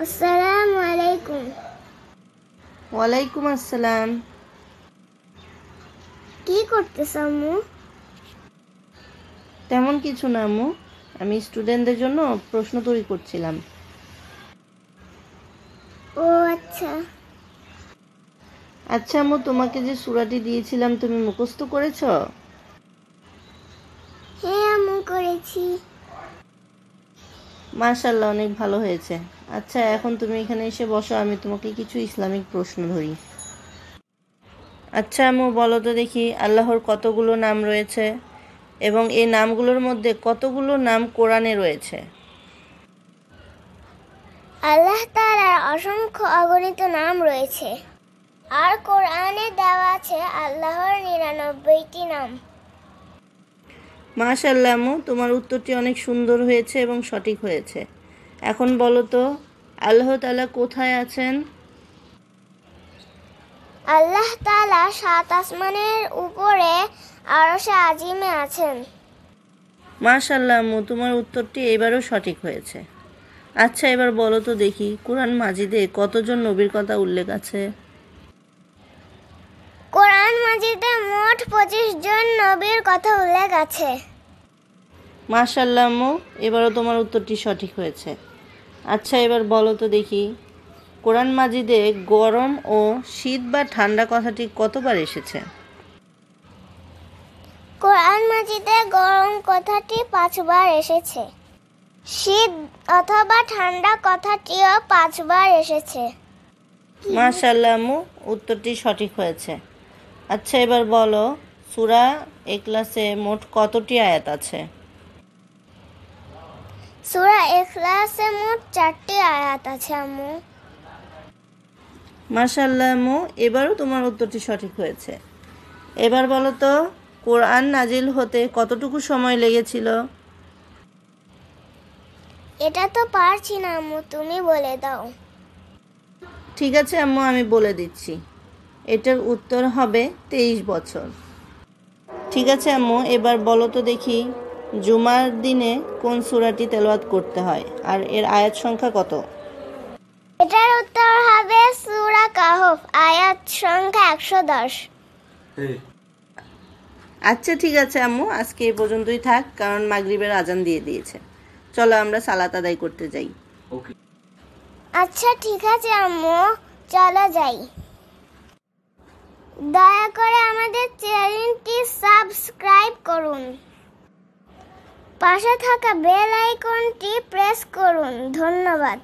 আসসালামু আলাইকুম। ওয়ালাইকুম আসসালাম। কি করতেছ আম্মু? তেমন কিছু না আম্মু, আমি স্টুডেন্টদের জন্য প্রশ্ন তৈরি করছিলাম। ও আচ্ছা। আচ্ছা আম্মু, তোমাকে যে সূরাটি দিয়েছিলাম তুমি মুখস্থ করেছো? হ্যাঁ আম্মু, করেছি। মাশাআল্লাহ, অনেক ভালো হয়েছে। আচ্ছা, এখন তুমি এখানে এসে বসো, আমি তোমাকে কিছু ইসলামিক প্রশ্ন ধরি। আচ্ছা আম্মু, বলো তো দেখি আল্লাহর কতগুলো নাম রয়েছে এবং এই নামগুলোর মধ্যে কতগুলো নাম কোরআনে রয়েছে? আল্লাহ তাআলার অসংখ্য অগণিত নাম রয়েছে, আর কোরআনে দেওয়া আছে আল্লাহর 99টি নাম। মাশাআল্লাহ আম্মু, তোমার উত্তরটি অনেক সুন্দর হয়েছে এবং সঠিক হয়েছে। এখন বলো তো আল্লাহ তাআলা কোথায় আছেন? আল্লাহ তাআলা 7 আসমানের উপরে আরশে আজিমে আছেন। মাশাআল্লাহ আম্মু, তোমার উত্তরটি এবারও সঠিক হয়েছে। আচ্ছা, এবার বলো তো দেখি কোরআন মাজিদে কতজন নবীর কথা উল্লেখ আছে? কোরআন মাজিদে মোট 25 জন নবীর কথা উল্লেখ আছে। মাশাআল্লাহ আম্মু, এবারও তোমার উত্তরটি সঠিক হয়েছে। আচ্ছা, এবার বলো তো দেখি কোরআন মাজিদে গরম ও শীত বা ঠান্ডা কথাটি কতবার এসেছে? কোরআন মাজিদে গরম কথাটি 5 বার এসেছে। শীত অথবা ঠান্ডা কথাটিও 5 বার এসেছে। মাশাআল্লাহ আম্মু, উত্তরটি সঠিক হয়েছে। আচ্ছা, এবার বলো সূরা ইখলাসে মোট কতটি আয়াত আছে? সূরা ইখলাসে মোট 4টি আয়াত আছে আম্মু। মাশাআল্লাহ আম্মু, এবারও তোমার উত্তরটি সঠিক হয়েছে। এবার বলো তো কোরআন নাজিল হতে কতটুকু সময় লেগেছিল? এটা তো পারছি না আম্মু, তুমি বলে দাও। ঠিক আছে আম্মু, আমি বলে দিচ্ছি। এটার উত্তর হবে 23 বছর। ঠিক আছে আম্মু, এবার বলো তো দেখি জুমার দিনে কোন সূরাটি তেলাওয়াত করতে হয় আর এর আয়াত সংখ্যা কত? এটার উত্তর হবে সূরা কাহফ, আয়াত সংখ্যা 110। আচ্ছা ঠিক আছে আম্মু, আজকে এই পর্যন্তই থাক, কারণ মাগরিবের আজান দিয়ে দিয়েছে। চলো আমরা সালাত আদায় করতে যাই। আচ্ছা ঠিক আছে আম্মু, চলো যাই। দয়া করে আমাদের চ্যানেলটি সাবস্ক্রাইব করুন, পাশে থাকা বেল আইকনটি প্রেস করুন। ধন্যবাদ।